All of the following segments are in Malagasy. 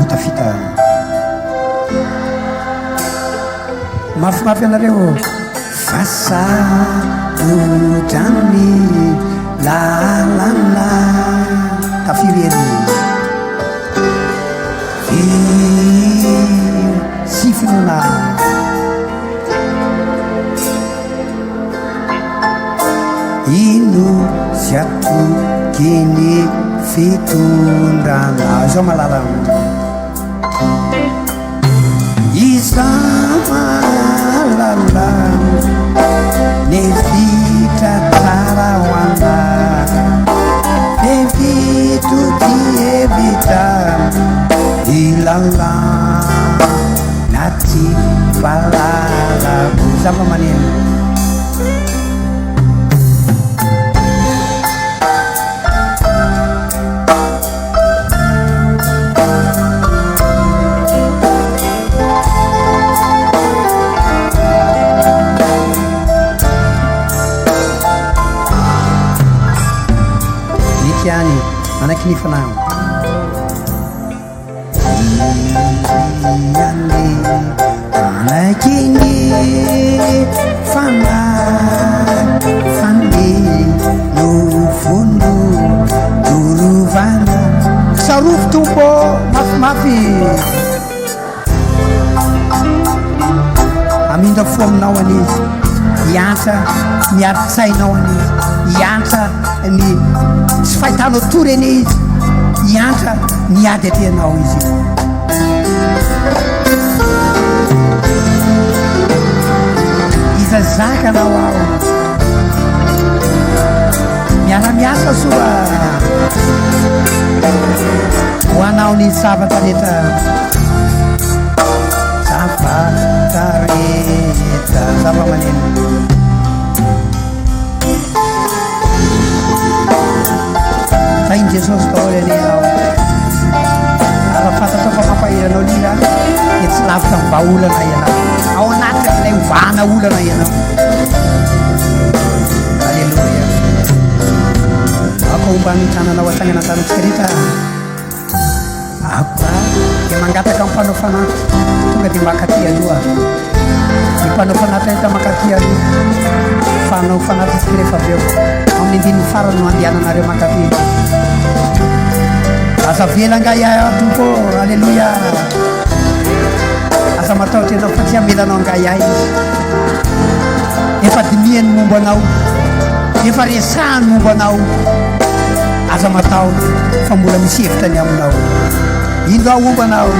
tafita mafimafy anareo fasaodrany lalana tafireny sifinona ino sy atokeny fitondrana zao malala iza malala ne vitra tsara hoana ne vito dievita ilala naty valala zava-maneno nikiani manakinifanao iane manakini fane no fondo dorovana sarofo tompo mafimafy amindra fo aminao anizy iantra miari-tsainao anizy iantra ny tsy fahitanao toreny izy iantra niady atenao izy izazakanao ao miara-miasa soa hoanao ny zavatra rehetra zavatra rehetra zava-maneno sainy jesosy daholy aneao ara-fantatao fa mampahiranao lira de tsy lavitra miva olana ianao ao anaty ilay ovana olana ianao alleloia ako omba mitrananao atsanganantanantsika rehetra apa de mangataka ampanao fanaty tonga de makaty aloha ny mpanao fanaty rehetra makaty aloha fanao fanaty tsika rehefa avy eo amin'ny andininy farany no andehananareo makaty aza velanga ia tompo alleloia aza mataotry anao fa tsy amelanao angaiay efa dimiany momba anao efa resahany momba anao aza mataotry fa mbola misy hevitra ny aminao indao momba anao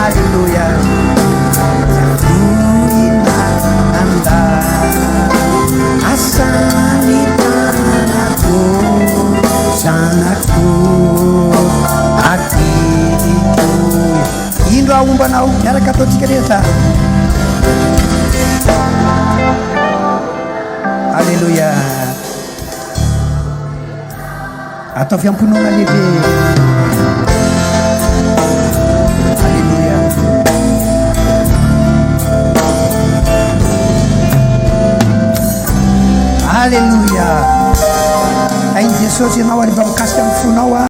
alleloia ina anda asany tanako zanako atiko indro aombanao miaraka ataotsika rehetra alleloia atao fiamponona lehibe alleloia alleloia ainy jesosy ianao ariva mikasika amin'ny fonao a